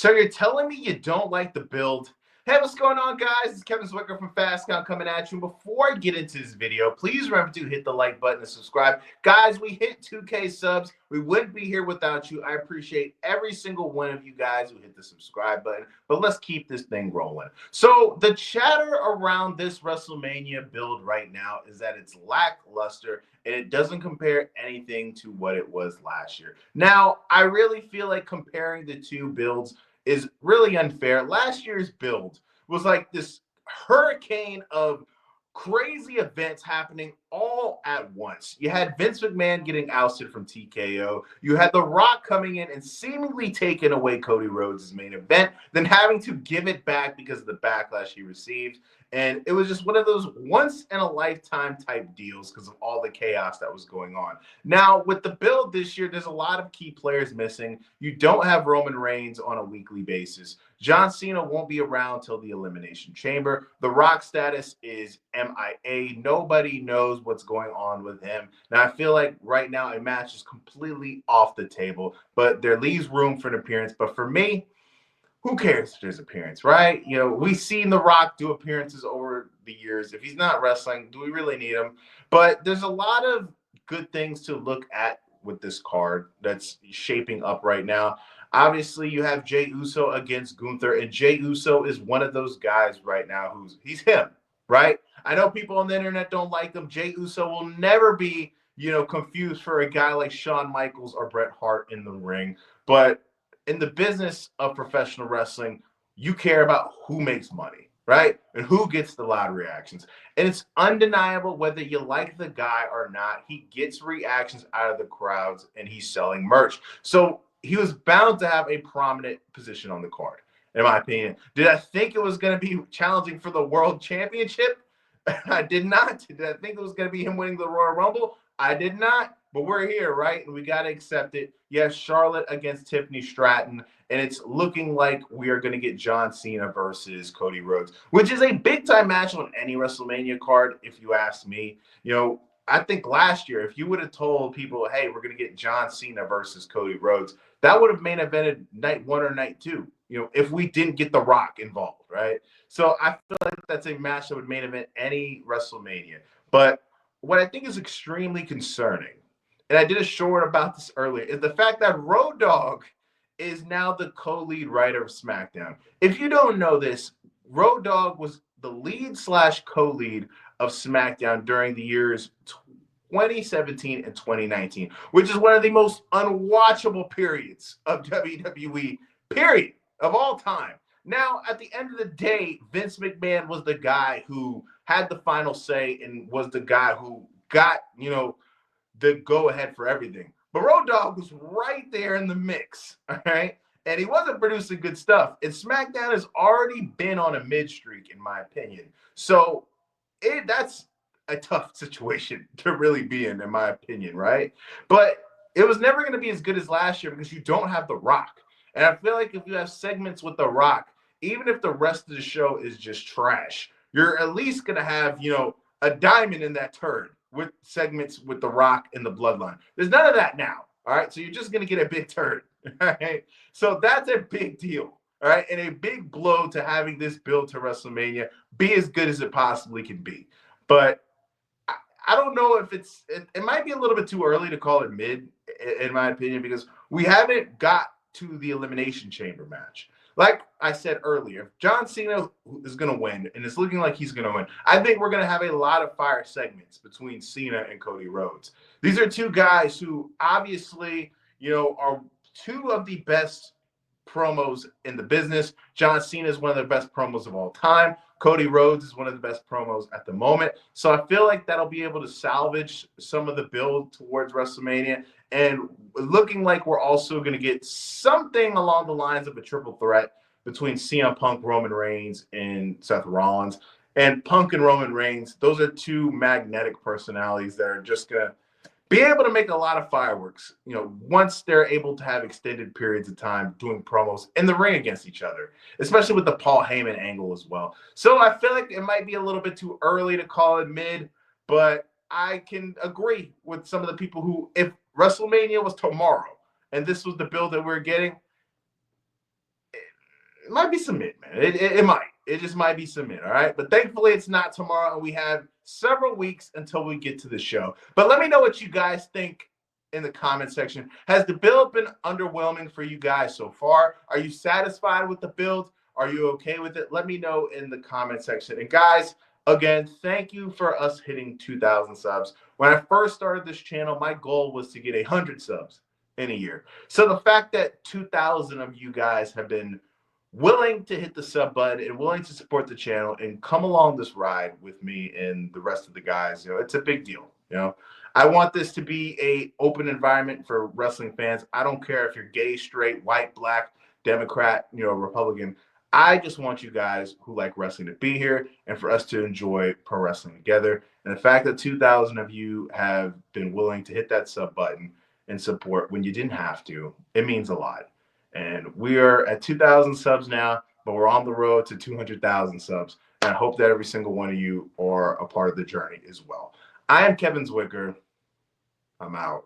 So you're telling me you don't like the build? Hey, what's going on, guys? It's Kevin Zwicker from Fast Count coming at you. Before I get into this video, please remember to hit the like button and subscribe. Guys, we hit 2K subs. We wouldn't be here without you. I appreciate every single one of you guys who hit the subscribe button, but let's keep this thing rolling. So the chatter around this WrestleMania build right now is that it's lackluster and it doesn't compare anything to what it was last year. Now, I really feel like comparing the two builds is really unfair. Last year's build was like this hurricane of crazy events happening all at once. You had Vince McMahon getting ousted from TKO. You had The Rock coming in and seemingly taking away Cody Rhodes' main event, then having to give it back because of the backlash he received. And it was just one of those once in a lifetime type deals because of all the chaos that was going on. Now, with the build this year, there's a lot of key players missing. You don't have Roman Reigns on a weekly basis. John Cena won't be around till the Elimination Chamber. The Rock status is MIA. Nobody knows what's going on with him. Now, I feel like right now a match is completely off the table, but there leaves room for an appearance. But for me, who cares if there's appearance, right? You know, we've seen The Rock do appearances over the years. If he's not wrestling, do we really need him? But there's a lot of good things to look at with this card that's shaping up right now. Obviously, you have Jey Uso against Gunther, and Jey Uso is one of those guys right now he's him, right? I know people on the internet don't like him. Jey Uso will never be, confused for a guy like Shawn Michaels or Bret Hart in the ring. But in the business of professional wrestling, you care about who makes money, right? And who gets the loud reactions. And it's undeniable whether you like the guy or not, he gets reactions out of the crowds and he's selling merch. So he was bound to have a prominent position on the card, in my opinion. Did I think it was going to be challenging for the World Championship? I did not. Did I think it was going to be him winning the Royal Rumble? I did not. But we're here, right? And we got to accept it. Yes, Charlotte against Tiffany Stratton. And it's looking like we are going to get John Cena versus Cody Rhodes, which is a big-time match on any WrestleMania card, if you ask me. I think last year, if you would have told people, hey, we're going to get John Cena versus Cody Rhodes, that would have main evented night one or night two, if we didn't get The Rock involved, right? So I feel like that's a match that would main event any WrestleMania. But what I think is extremely concerning, and I did a short about this earlier, is the fact that Road Dogg is now the co-lead writer of SmackDown. If you don't know this, Road Dogg was the lead/co-lead of SmackDown during the years 2017 and 2019, which is one of the most unwatchable periods of WWE, period, of all time. Now, at the end of the day, Vince McMahon was the guy who had the final say and was the guy who got, the go-ahead for everything. But Road Dogg was right there in the mix, all right? And he wasn't producing good stuff. And SmackDown has already been on a mid-streak, in my opinion. So that's a tough situation to really be in my opinion, right? But it was never going to be as good as last year because you don't have The Rock. And I feel like if you have segments with The Rock, even if the rest of the show is just trash, you're at least going to have, a diamond in that turd with segments with The Rock and the Bloodline. There's none of that now, all right? So you're just going to get a big turd, all right? So that's a big deal, all right? And a big blow to having this build to WrestleMania be as good as it possibly can be. But I don't know if it might be a little bit too early to call it mid, in my opinion, because we haven't got to the Elimination Chamber match. Like I said earlier, if John Cena is going to win, and it's looking like he's going to win, I think we're going to have a lot of fire segments between Cena and Cody Rhodes. These are two guys who obviously, are two of the best promos in the business. John Cena is one of the best promos of all time. Cody Rhodes is one of the best promos at the moment. So I feel like that'll be able to salvage some of the build towards WrestleMania. And looking like we're also going to get something along the lines of a triple threat between CM Punk, Roman Reigns, and Seth Rollins. And Punk and Roman Reigns, those are two magnetic personalities that are just going to be able to make a lot of fireworks, once they're able to have extended periods of time doing promos in the ring against each other, especially with the Paul Heyman angle as well. So I feel like it might be a little bit too early to call it mid, but I can agree with some of the people who, if WrestleMania was tomorrow and this was the build that we're getting, might be some mid, man. It might. It just might be some mid, all right? But thankfully, it's not tomorrow, and we have several weeks until we get to the show. But let me know what you guys think in the comment section. Has the build been underwhelming for you guys so far? Are you satisfied with the build? Are you okay with it? Let me know in the comment section. And guys, again, thank you for us hitting 2,000 subs. When I first started this channel, my goal was to get 100 subs in a year. So the fact that 2,000 of you guys have been willing to hit the sub button and willing to support the channel and come along this ride with me and the rest of the guys, it's a big deal. I want this to be a open environment for wrestling fans. I don't care if you're gay, straight, white, black, Democrat, Republican. I just want you guys who like wrestling to be here and for us to enjoy pro wrestling together. And the fact that 2,000 of you have been willing to hit that sub button and support when you didn't have to, it means a lot. And we are at 2,000 subs now, but we're on the road to 200,000 subs. And I hope that every single one of you are a part of the journey as well. I am Kevin Zwicker. I'm out.